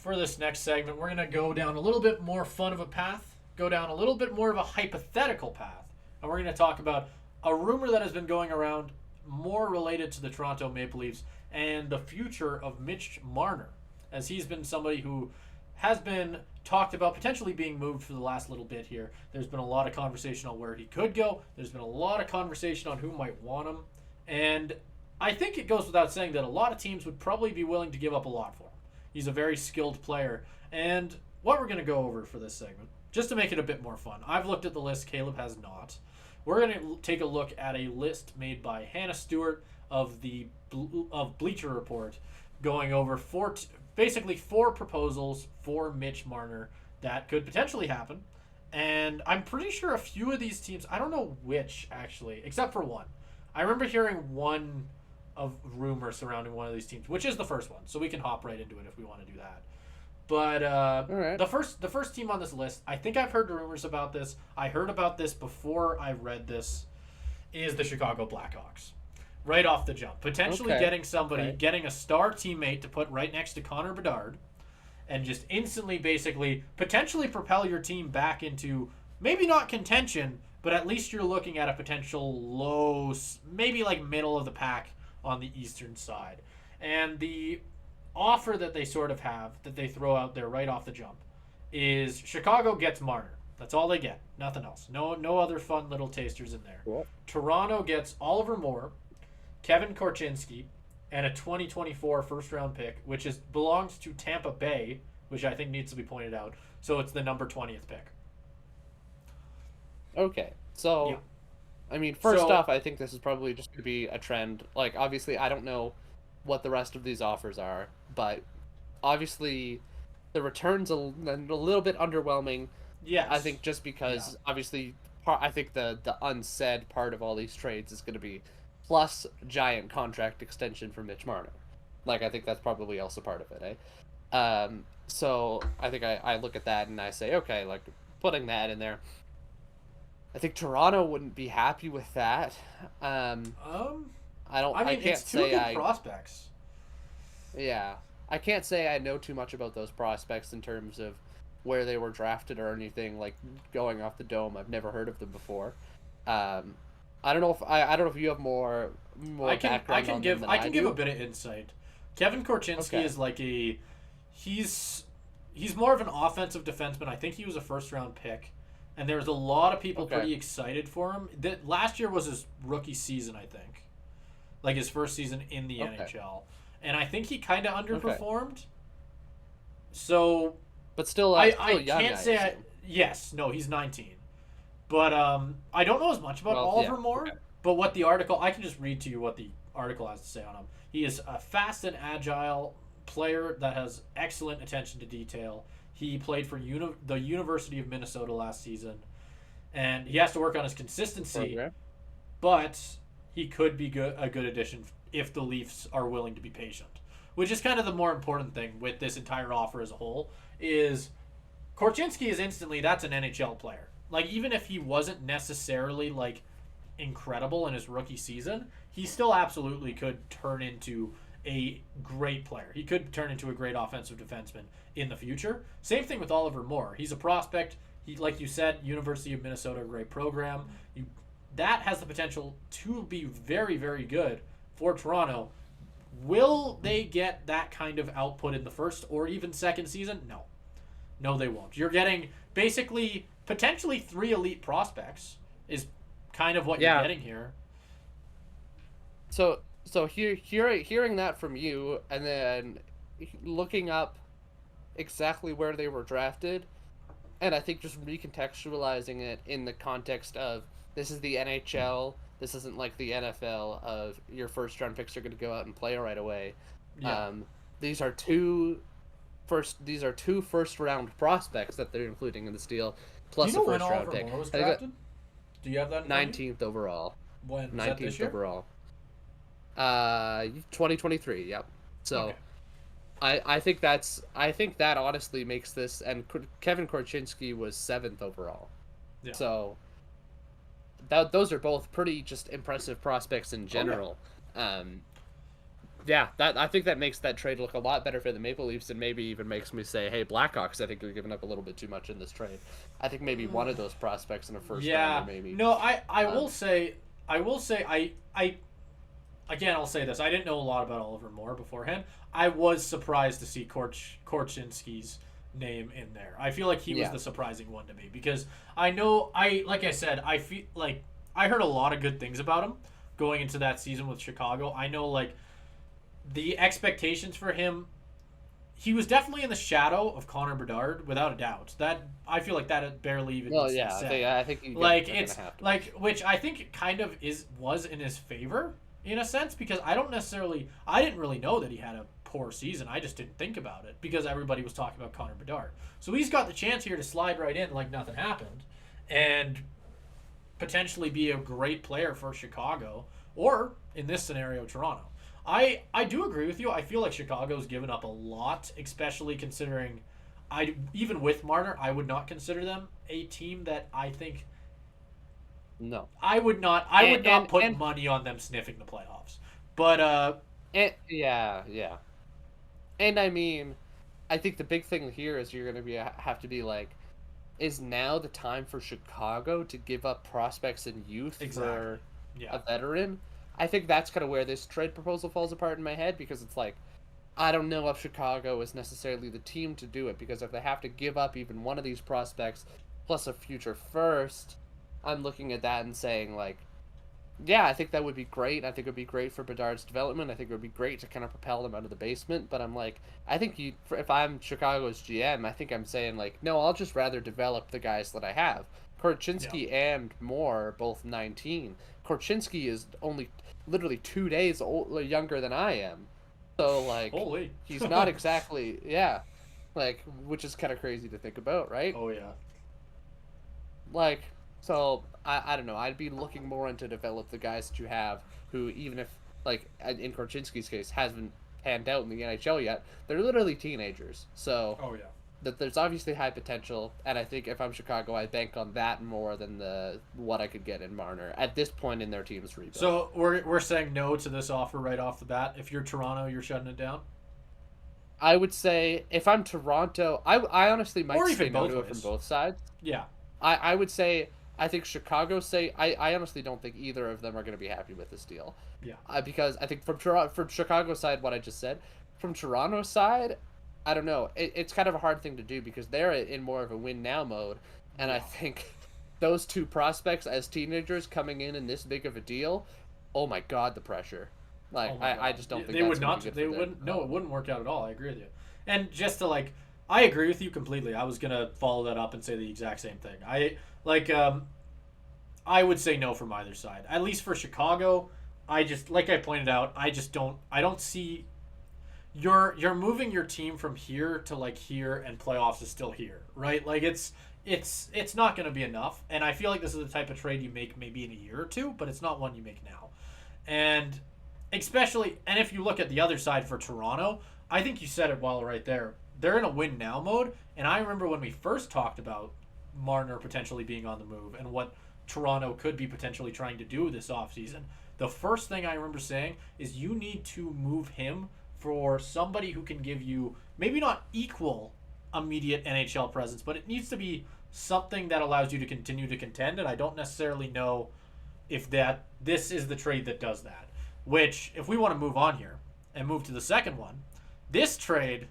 for this next segment, we're going to go down a little bit more fun of a path, go down a little bit more of a hypothetical path, and we're going to talk about a rumor that has been going around more related to the Toronto Maple Leafs and the future of Mitch Marner, as he's been somebody who has been talked about potentially being moved for the last little bit here. There's been a lot of conversation on where he could go. There's been a lot of conversation on who might want him. And I think it goes without saying that a lot of teams would probably be willing to give up a lot for him. He's a very skilled player. And what we're going to go over for this segment, just to make it a bit more fun, I've looked at the list. Caleb has not. We're going to take a look at a list made by Hannah Stewart of Bleacher Report, going over basically four proposals for Mitch Marner that could potentially happen. And I'm pretty sure a few of these teams, I don't know which actually, except for one. I remember hearing one of rumors surrounding one of these teams, which is the first one. So we can hop right into it if we want to do that. But All right. the first team on this list, I think I've heard rumors about this. I heard about this before I read this, is the Chicago Blackhawks. Right off the jump. Potentially getting somebody, getting a star teammate to put right next to Connor Bedard and just instantly basically potentially propel your team back into maybe not contention, but at least you're looking at a potential low, maybe like middle of the pack on the eastern side. And the offer that they sort of have, that they throw out there right off the jump, is Chicago gets Marner. That's all they get. Nothing else. No other fun little tasters in there. Cool. Toronto gets Oliver Moore, Kevin Korchinski, and a 2024 first-round pick, which belongs to Tampa Bay, which I think needs to be pointed out. So it's the number 20th pick. Okay. So, Yeah. I mean, first off, I think this is probably just going to be a trend. Like, obviously, I don't know what the rest of these offers are, but obviously the return's a little bit underwhelming. Yes. I think just because, obviously, I think the unsaid part of all these trades is going to be plus giant contract extension for Mitch Marner. Like, I think that's probably also part of it, eh? So I think I look at that and I say, okay, like, putting that in there. I think Toronto wouldn't be happy with that. I can't it's two say good prospects. Yeah. I can't say I know too much about those prospects in terms of where they were drafted or anything, like going off the dome. I've never heard of them before. I don't know if you have more background on them than I can give do. a bit of insight. Kevin Korchinski is like he's more of an offensive defenseman. I think he was a first-round pick, and there's a lot of people pretty excited for him. That last year was his rookie season, I think, like his first season in the NHL, and I think he kind of underperformed. So, but still, I young, can't say he's 19, but I don't know as much about Oliver Moore. But what the article, I can just read to you what the article has to say on him. He is a fast and agile player that has excellent attention to detail. He played for the University of Minnesota last season, and he has to work on his consistency, but he could be a good addition if the Leafs are willing to be patient, which is kind of the more important thing with this entire offer as a whole. Is Korchinski is instantly, that's an NHL player. Like, even if he wasn't necessarily like incredible in his rookie season, he still absolutely could turn into a great player. He could turn into a great offensive defenseman in the future. Same thing with Oliver Moore. He's a prospect. He, like you said, University of Minnesota, great program. That has the potential to be very, very good for Toronto. Will they get that kind of output in the first or even second season? No. No, they won't. You're getting basically potentially 3 elite prospects is kind of what you're getting here. So hearing that from you, and then looking up exactly where they were drafted, and I think just recontextualizing it in the context of this is the NHL, this isn't like the NFL of your first round picks are going to go out and play right away. Yeah. These are two first round prospects that they're including in this deal, plus a first round pick. Moore was drafted? Do you have that? 19th overall. When? 19th overall. 2023. Yep. So, I think that honestly makes this, and Kevin Korchinski was 7th overall. Yeah. So, those are both pretty just impressive prospects in general. Yeah, that I think that makes that trade look a lot better for the Maple Leafs, and maybe even makes me say, hey, Blackhawks, I think you're giving up a little bit too much in this trade. I think maybe one of those prospects in a first rounder, Yeah. maybe. No, I will say I again, I'll say this. I didn't know a lot about Oliver Moore beforehand. I was surprised to see Korchinski's name in there. I feel like he was the surprising one to me because I know like I said, I feel like I heard a lot of good things about him going into that season with Chicago. I know like the expectations for him, he was definitely in the shadow of Connor Bedard without a doubt. That I feel like that barely even Well, needs yeah, to be said. I think Like it's like which I think kind of was in his favor in a sense because I didn't really know that he had a poor season. I just didn't think about it because everybody was talking about Connor Bedard. So he's got the chance here to slide right in like nothing happened and potentially be a great player for Chicago or in this scenario Toronto. I do agree with you. I feel like Chicago's given up a lot, especially considering even with Marner, I would not consider them a team that I think no. I would not put money on them sniffing the playoffs. But yeah. And I mean, I think the big thing here is you're going to have to be like, is now the time for Chicago to give up prospects and youth for a veteran? I think that's kind of where this trade proposal falls apart in my head because it's like, I don't know if Chicago is necessarily the team to do it because if they have to give up even one of these prospects plus a future first, I'm looking at that and saying like, yeah, I think that would be great. I think it would be great for Bedard's development. I think it would be great to kind of propel him out of the basement. But I'm like, I think if I'm Chicago's GM, I think I'm saying like, no, I'll just rather develop the guys that I have. Korchinski and Moore, both 19. Korchinski is only literally 2 days younger than I am. So, like, holy. He's not exactly, like, which is kind of crazy to think about, right? Oh, yeah. Like, so, I don't know. I'd be looking more into develop the guys that you have who, even if, like, in Korchinski's case, hasn't panned out in the NHL yet, they're literally teenagers. So, oh, yeah. That there's obviously high potential, and I think if I'm Chicago, I bank on that more than what I could get in Marner at this point in their team's rebuild. So we're saying no to this offer right off the bat. If you're Toronto, you're shutting it down. I would say if I'm Toronto, I honestly might say no to it from both sides. Yeah. I would say I think Chicago I honestly don't think either of them are going to be happy with this deal. Yeah. Because I think from Chicago side, what I just said, from Toronto side, I don't know. It's kind of a hard thing to do because they're in more of a win now mode, and I think those two prospects as teenagers coming in this big of a deal, oh my god, the pressure! Like I just don't think they would not. They wouldn't. No, it wouldn't work out at all. I agree with you. And just to like, I agree with you completely. I was gonna follow that up and say the exact same thing. I would say no from either side. At least for Chicago, I just like I pointed out. I don't see. You're moving your team from here to like here, and playoffs is still here, right? Like it's not going to be enough, and I feel like this is the type of trade you make maybe in a year or two, but it's not one you make now. And especially, and if you look at the other side for Toronto, I think you said it well right there. They're in a win now mode, and I remember when we first talked about Marner potentially being on the move and what Toronto could be potentially trying to do this offseason. The first thing I remember saying is you need to move him for somebody who can give you maybe not equal immediate NHL presence, but it needs to be something that allows you to continue to contend, and I don't necessarily know if this is the trade that does that. Which, if we want to move on here and move to the second one, this trade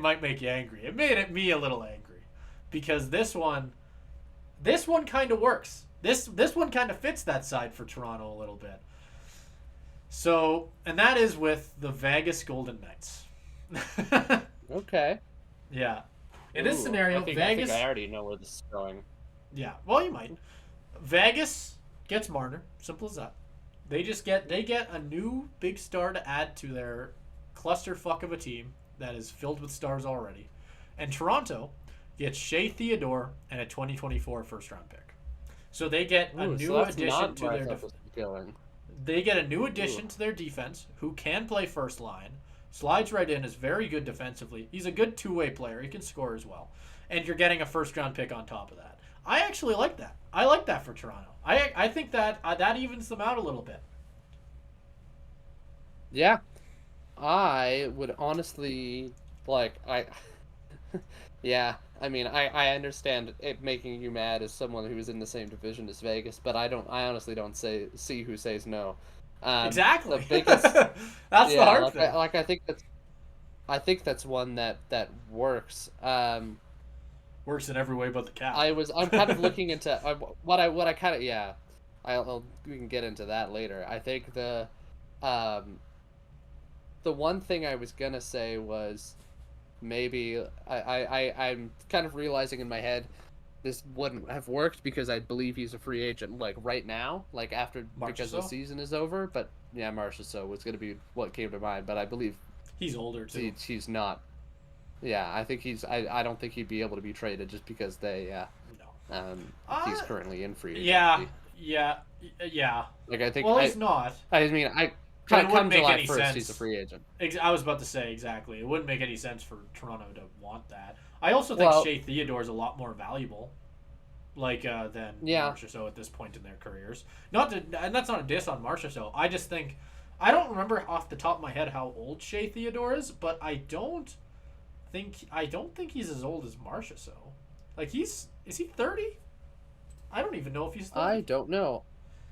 might make you angry. It made me a little angry because this one kind of works. This one kind of fits that side for Toronto a little bit. So, and that is with the Vegas Golden Knights. Okay. Yeah. In this scenario, I think I already know where this is going. Yeah. Well, you might. Vegas gets Marner. Simple as that. They get a new big star to add to their clusterfuck of a team that is filled with stars already. And Toronto gets Shea Theodore and a 2024 first-round pick. So they get a new addition to their defense. They get a new addition to their defense who can play first line, slides right in, is very good defensively. He's a good two-way player. He can score as well. And you're getting a first-round pick on top of that. I actually like that. I like that for Toronto. I think that that evens them out a little bit. Yeah. I would honestly like I yeah, I mean I understand it making you mad as someone who is in the same division as Vegas, but I honestly don't see who says no. The Exactly. biggest That's the yeah, hard thing. I think that's one that works. Works in every way but the cap. I'm kind of looking into what I kind of yeah. We can get into that later. I think um the one thing I was gonna say was maybe I'm kind of realizing in my head this wouldn't have worked because I believe he's a free agent like right now, like after because the Marchessault? season is over. But yeah, Marchessault was gonna be what came to mind, but I believe He's older too. he's not. Yeah, I think I don't think he'd be able to be traded just because No. he's currently in free Yeah, agency. yeah, yeah. Like I think Well, he's not. I mean I But it wouldn't come make July any 1st sense. he's a free agent. I was about to say exactly. It wouldn't make any sense for Toronto to want that. I also think Shea Theodore is a lot more valuable, than Yeah. Marchessault at this point in their careers. And that's not a diss on Marchessault. I just think I don't remember off the top of my head how old Shea Theodore is, but I don't think he's as old as Marchessault. Like is he 30? I don't even know if he's 30. I don't know.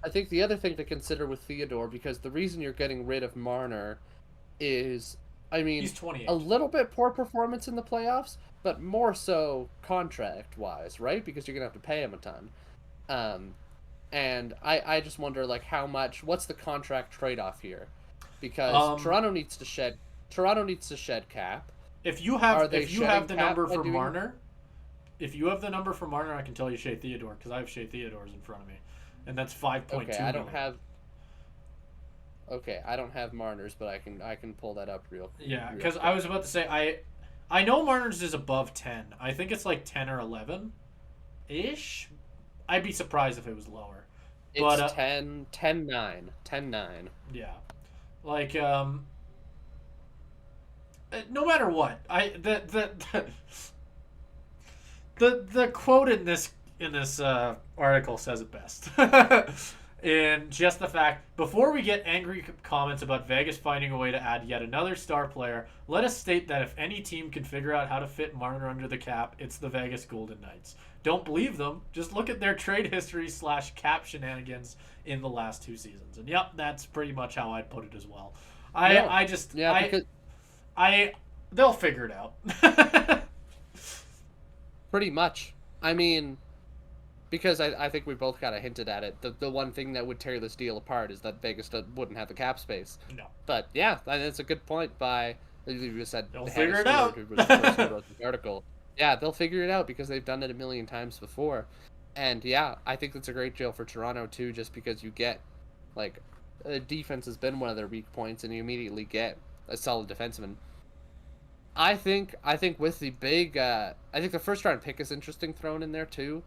I think the other thing to consider with Theodore, because the reason you're getting rid of Marner is, I mean, He's 28. a little bit poor performance in the playoffs, but more so contract-wise, right? Because you're going to have to pay him a ton. And I just wonder, like, what's the contract trade-off here? Because Toronto needs to shed cap. If you have the number for Marner, if you have the number for Marner, I can tell you Shea Theodore because I have Shea Theodore's in front of me, and that's 5.2. Okay, I don't have Marner's, but I can pull that up real. Yeah, because I was about to say I know Marner's is above 10. I think it's like 10 or 11, ish. I'd be surprised if it was lower. It's but 10-9. Yeah, like no matter what, the quote in this article says it best. In just the fact, before we get angry comments about Vegas finding a way to add yet another star player, let us state that if any team can figure out how to fit Marner under the cap, it's the Vegas Golden Knights. Don't believe them, just look at their trade history / cap shenanigans in the last 2 seasons. And yep, that's pretty much how I'd put it as well. They'll figure it out. Pretty much. I mean, because I think we both kind of hinted at it. The one thing that would tear this deal apart is that Vegas wouldn't have the cap space. No. But yeah, that's a good point by, you said, they'll figure it out. Who was the person who wrote the article. Yeah, they'll figure it out because they've done it a million times before. And yeah, I think that's a great deal for Toronto too, just because you get, like, defense has been one of their weak points, and you immediately get a solid defenseman. I think with the big, I think the first round pick is interesting thrown in there too.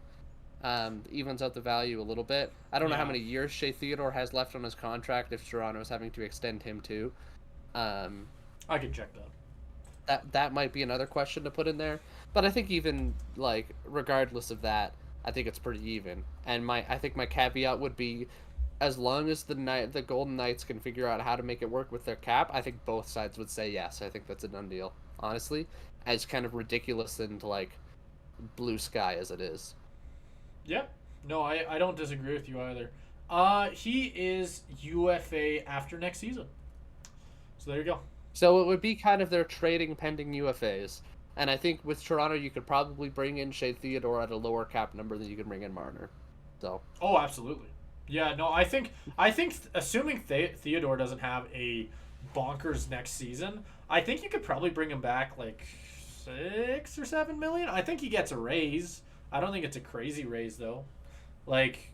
Evens out the value a little bit. I don't know how many years Shea Theodore has left on his contract if Toronto is having to extend him too. I can check that. That might be another question to put in there. But I think even, like, regardless of that, I think it's pretty even. And I think my caveat would be, as long as the Golden Knights can figure out how to make it work with their cap, I think both sides would say yes. I think that's a done deal, honestly. As kind of ridiculous and, like, blue sky as it is. Yeah. No, I don't disagree with you either. He is UFA after next season. So there you go. So it would be kind of their trading pending UFAs. And I think with Toronto, you could probably bring in Shea Theodore at a lower cap number than you can bring in Marner. So. Oh, absolutely. Yeah, no, I think assuming Theodore doesn't have a bonkers next season, I think you could probably bring him back like 6 or 7 million. I think he gets a raise. I don't think it's a crazy raise though. Like,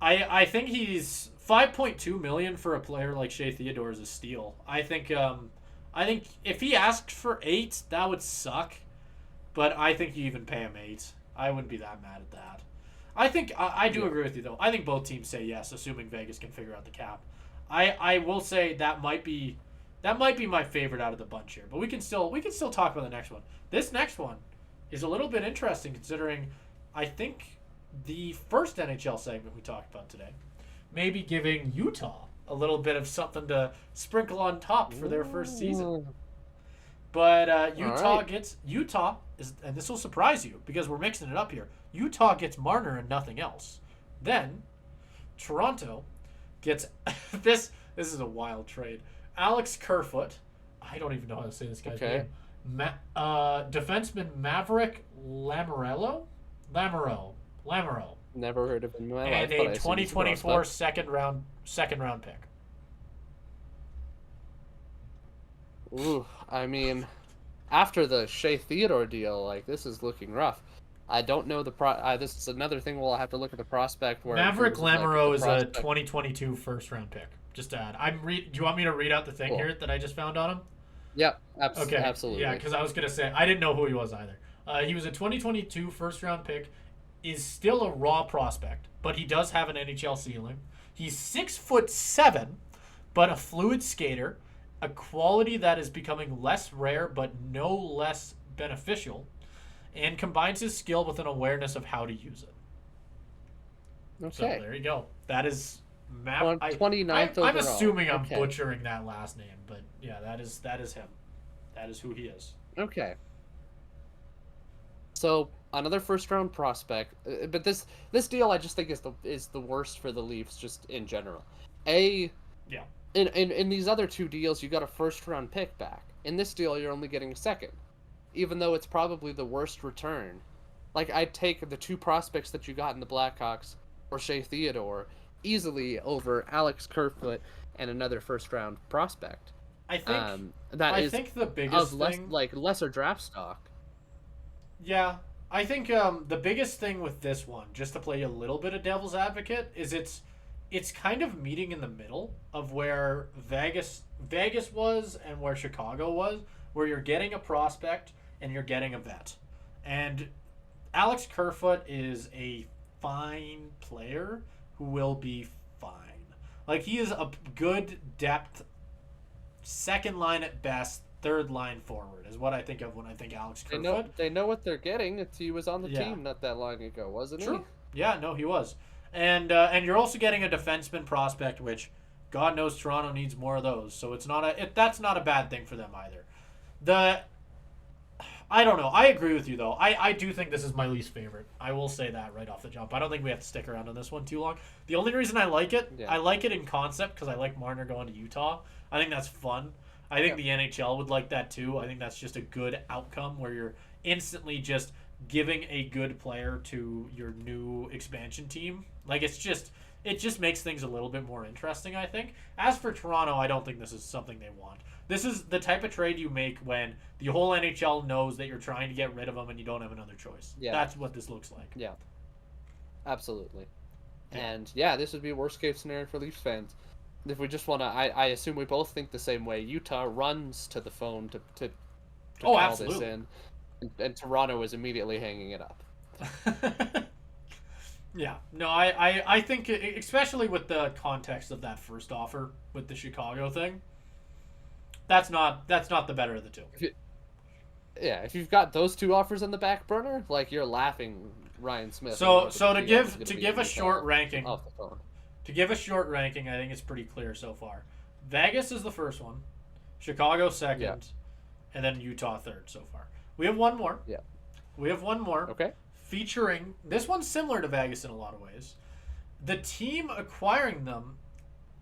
I think he's 5.2 million for a player like Shea Theodore is a steal. I think if he asked for 8, that would suck. But I think you even pay him 8. I wouldn't be that mad at that. I think I do agree with you though. I think both teams say yes, assuming Vegas can figure out the cap. I will say that might be my favorite out of the bunch here. But we can still talk about the next one. This next one is a little bit interesting considering I think the first NHL segment we talked about today maybe giving Utah a little bit of something to sprinkle on top for their first season. But Utah and this will surprise you because we're mixing it up here. Utah gets Marner and nothing else. Then Toronto gets this. This is a wild trade. Alex Kerfoot. I don't even know how to say this guy's name. Defenseman Maverick Lamorello. Never heard of him in my life. And a 2024 second round pick. Ooh, I mean, after the Shea Theodore deal, like, this is looking rough. I don't know this is another thing we'll have to look at the prospect. Where Maverick Lamoureux is a 2022 first round pick. Just to add, do you want me to read out the thing here that I just found on him? Yep, absolutely. Yeah, because I was gonna say I didn't know who he was either. He was a 2022 first round pick. Is still a raw prospect, but he does have an NHL ceiling. He's 6'7", but a fluid skater, a quality that is becoming less rare but no less beneficial, and combines his skill with an awareness of how to use it. Okay. So there you go. That is 29th overall. I'm assuming I'm butchering that last name, but yeah, that is him. That is who he is. Okay. So another first round prospect, but this deal I just think is the worst for the Leafs just in general. In these other two deals you got a first round pick back. In this deal you're only getting a second, even though it's probably the worst return. Like, I'd take the two prospects that you got in the Blackhawks or Shea Theodore easily over Alex Kerfoot and another first round prospect. I think the biggest thing, lesser draft stock. Yeah, I think the biggest thing with this one, just to play a little bit of devil's advocate, is it's kind of meeting in the middle of where Vegas was and where Chicago was, where you're getting a prospect and you're getting a vet. And Alex Kerfoot is a fine player who will be fine. Like, he is a good depth, second line at best, third line forward is what I think of when I think Alex Kerfoot. They know what they're getting. He was on the team not that long ago, wasn't he? Yeah, no, he was. And you're also getting a defenseman prospect, which God knows Toronto needs more of those. So that's not a bad thing for them either. I don't know. I agree with you though. I do think this is my least favorite. I will say that right off the jump. I don't think we have to stick around on this one too long. The only reason I like it, I like it in concept because I like Marner going to Utah. I think that's fun. I think the NHL would like that too. I think that's just a good outcome where you're instantly just giving a good player to your new expansion team. Like, it just makes things a little bit more interesting, I think. As for Toronto, I don't think this is something they want. This is the type of trade you make when the whole NHL knows that you're trying to get rid of them and you don't have another choice. Yeah. That's what this looks like. Yeah. Absolutely. Yeah. And this would be a worst case scenario for Leafs fans. If we just want to, I assume we both think the same way. Utah runs to the phone to call absolutely. this in, and Toronto is immediately hanging it up. Yeah, no, I think, especially with the context of that first offer with the Chicago thing, that's not the better of the two. If you've got those two offers on the back burner, like, you're laughing Ryan Smith. So to give a short ranking. Off the phone. To give a short ranking, I think it's pretty clear so far. Vegas is the first one, Chicago second, and then Utah third so far. We have one more. Yeah. We have one more. Okay. Featuring, this one's similar to Vegas in a lot of ways. The team acquiring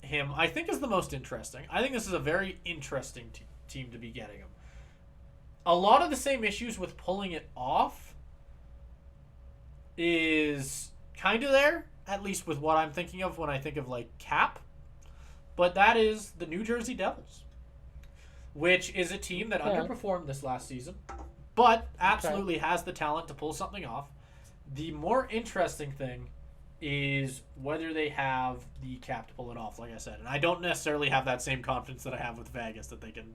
him, I think, is the most interesting. I think this is a very interesting team to be getting him. A lot of the same issues with pulling it off is kind of there, at least with what I'm thinking of when I think of, like, cap. But that is the New Jersey Devils, which is a team that underperformed this last season, but absolutely has the talent to pull something off. The more interesting thing is whether they have the cap to pull it off, like I said. And I don't necessarily have that same confidence that I have with Vegas that they can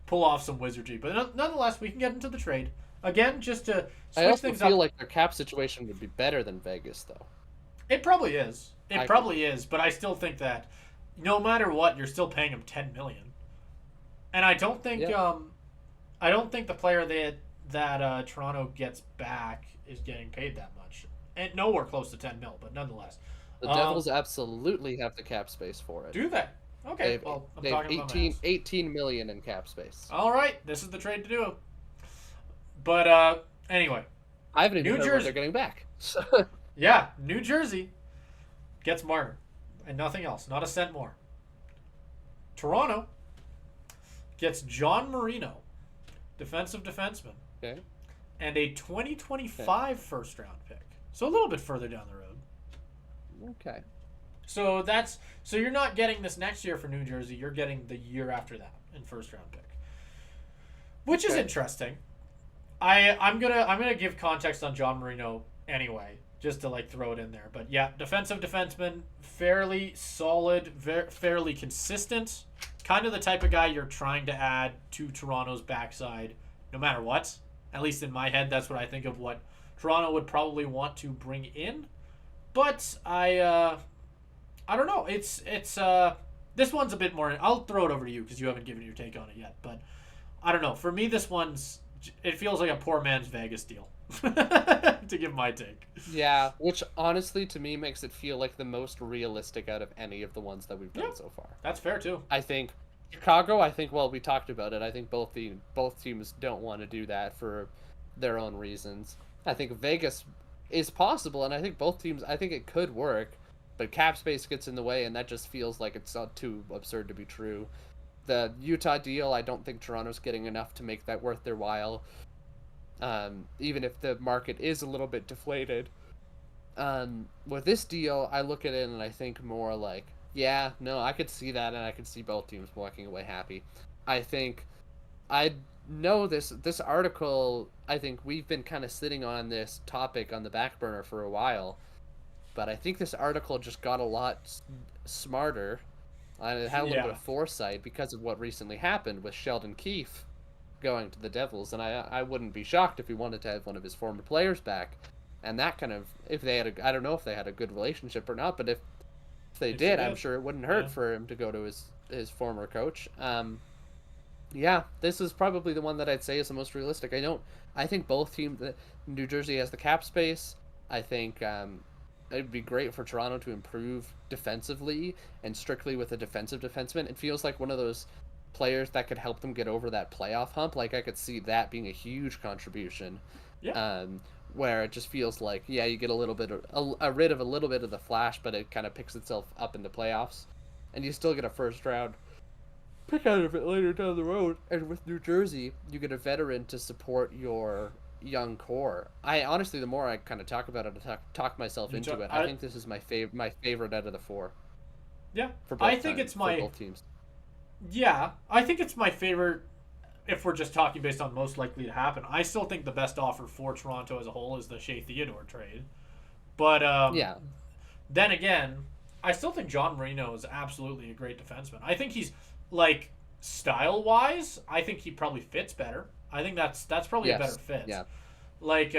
pull off some wizardry. But nonetheless, we can get into the trade. Again, just to switch things up. I also feel like their cap situation would be better than Vegas, though. It probably is. It probably is, but I still think that no matter what, you're still paying him $10 million. And I don't think the player that Toronto gets back is getting paid that much. And nowhere close to $10 million, but nonetheless. The Devils absolutely have the cap space for it. Do they? Okay, well, I'm they have talking about my ass. 18 million in cap space. All right, this is the trade to do. But anyway, I haven't even New heard what they're Jersey. getting back. So, Yeah, New Jersey gets Marner and nothing else, not a cent more. Toronto gets John Marino, defensive defenseman, okay. and a 2025 first round pick. So a little bit further down the road. Okay. So you're not getting this next year for New Jersey. You're getting the year after that in first round pick, which is interesting. I'm gonna give context on John Marino anyway, just to like throw it in there. But yeah, defensive defenseman, fairly solid, fairly consistent, kind of the type of guy you're trying to add to Toronto's backside, no matter what. At least in my head, that's what I think of what Toronto would probably want to bring in. But I don't know. It's this one's a bit more. I'll throw it over to you because you haven't given your take on it yet. But I don't know. For me, this one's it feels like a poor man's Vegas deal. To give my take. Yeah, which honestly to me makes it feel like the most realistic out of any of the ones that we've done so far. That's fair too. I think Chicago, well we talked about it. I think both teams don't want to do that for their own reasons. I think Vegas is possible, and I think both teams, I think it could work, but cap space gets in the way, and that just feels like it's not too absurd to be true. The Utah deal, I don't think Toronto's getting enough to make that worth their while. Even if the market is a little bit deflated. With this deal, I look at it and I think more like, yeah, no, I could see that, and I could see both teams walking away happy. I think I know this article, I think we've been kind of sitting on this topic on the back burner for a while, but I think this article just got a lot smarter. And it had a little bit of foresight because of what recently happened with Sheldon Keefe going to the Devils, and I wouldn't be shocked if he wanted to have one of his former players back. And that kind of, if they had I don't know if they had a good relationship or not, but if they did, I'm sure it wouldn't hurt for him to go to his former coach. Yeah, this is probably the one that I'd say is the most realistic. I think both teams, New Jersey has the cap space. I think it'd be great for Toronto to improve defensively and strictly with a defensive defenseman. It feels like one of those players that could help them get over that playoff hump. Like I could see that being a huge contribution. Yeah. Where it just feels like, yeah, you get a little bit of rid of a little bit of the flash, but it kind of picks itself up in the playoffs, and you still get a first round pick out of it later down the road. And with New Jersey, you get a veteran to support your young core. I honestly, the more I kind of talk about it, talk myself into it, I think this is my favorite out of the four. Yeah, for both both teams. Yeah, I think it's my favorite. If we're just talking based on most likely to happen, I still think the best offer for Toronto as a whole is the Shea Theodore trade. But yeah, then again, I still think John Marino is absolutely a great defenseman. I think he's like style wise, I think he probably fits better. I think that's probably a better fit. Yeah. Like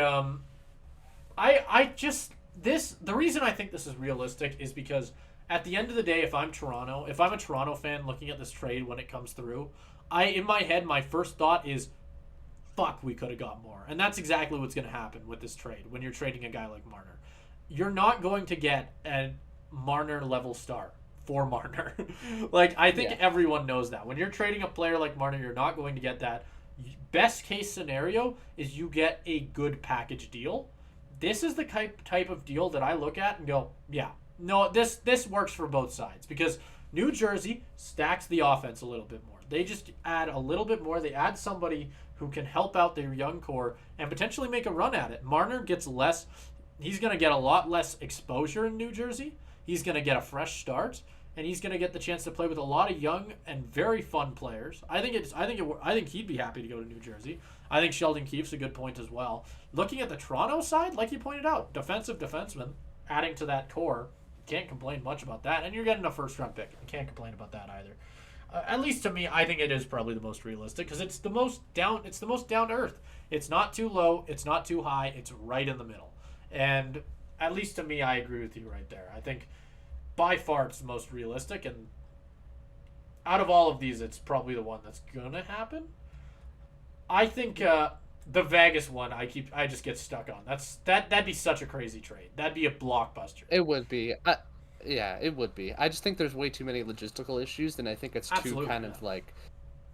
I just the reason I think this is realistic is because at the end of the day, if I'm a Toronto fan looking at this trade when it comes through, in my head, my first thought is, fuck, we could have got more. And that's exactly what's going to happen with this trade when you're trading a guy like Marner. You're not going to get a Marner level star for Marner. Like, I think everyone knows that. When you're trading a player like Marner, you're not going to get that. Best case scenario is you get a good package deal. This is the type of deal that I look at and go, yeah, no, this works for both sides because New Jersey stacks the offense a little bit more. They just add a little bit more. They add somebody who can help out their young core and potentially make a run at it. Marner gets less. He's going to get a lot less exposure in New Jersey. He's going to get a fresh start, and he's going to get the chance to play with a lot of young and very fun players. I think he'd be happy to go to New Jersey. I think Sheldon Keefe's a good point as well. Looking at the Toronto side, like you pointed out, defensive defenseman adding to that core, can't complain much about that. And you're getting a first-round pick. You can't complain about that either. At least to me, I think it is probably the most realistic because it's the most down to earth. It's not too low, it's not too high, it's right in the middle. And at least to me, I agree with you right there. I think by far it's the most realistic, and out of all of these, it's probably the one that's gonna happen. I think the Vegas one, I just get stuck on. That'd be such a crazy trade. That'd be a blockbuster. It would be. Yeah, it would be. I just think there's way too many logistical issues, and I think it's too Absolutely, kind yeah. of like,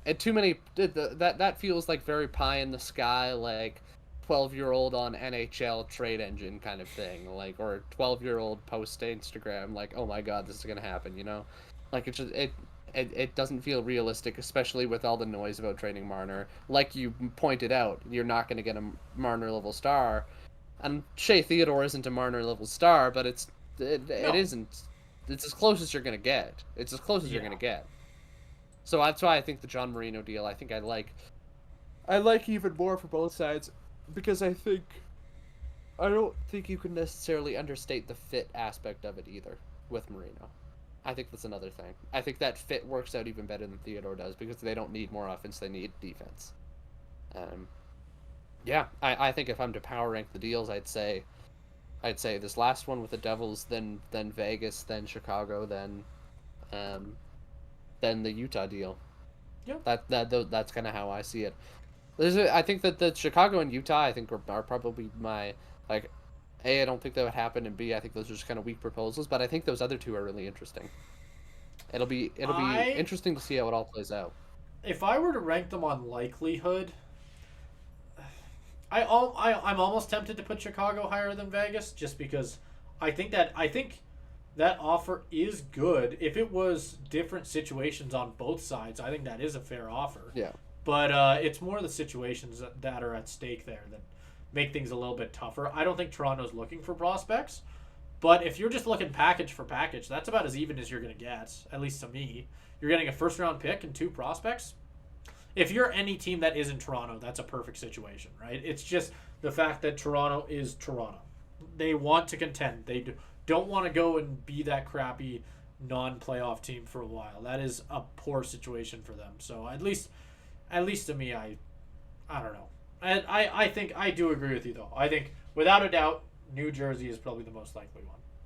and too many. That feels like very pie in the sky, like 12-year-old on NHL trade engine kind of thing, like, or 12-year-old post to Instagram, like, oh my god, this is gonna happen, you know, like it doesn't feel realistic, especially with all the noise about trading Marner. Like you pointed out, you're not gonna get a Marner level star, and Shea Theodore isn't a Marner level star, but it No. isn't. It's as close as you're gonna get. It's as close as you're Yeah. gonna get. So that's why I think the John Marino deal. I think I like even more for both sides, because I don't think you can necessarily understate the fit aspect of it either with Marino. I think that's another thing. I think that fit works out even better than Theodore does, because they don't need more offense; they need defense. Um, yeah, I think if I'm to power rank the deals, I'd say this last one with the Devils, then Vegas, then Chicago, um, then the Utah deal. Yeah. That's kind of how I see it. I think that the Chicago and Utah, I think, are probably my, like, A, I don't think that would happen, and B, I think those are just kind of weak proposals. But I think those other two are really interesting. It'll be I interesting to see how it all plays out. if I were to rank them on likelihood, I'm almost tempted to put Chicago higher than Vegas just because I think that offer is good. If it was different situations on both sides, I think that is a fair offer. Yeah. But it's more the situations that are at stake there that make things a little bit tougher. I don't think Toronto's looking for prospects, but if you're just looking package for package, that's about as even as you're going to get, at least to me. You're getting a first round pick and two prospects. If you're any team that isn't Toronto, that's a perfect situation, right? It's just the fact that Toronto is Toronto. They want to contend. Don't want to go and be that crappy non-playoff team for a while. That is a poor situation for them. So at least to me, I don't know. I think I do agree with you though. I think without a doubt, New Jersey is probably the most likely one.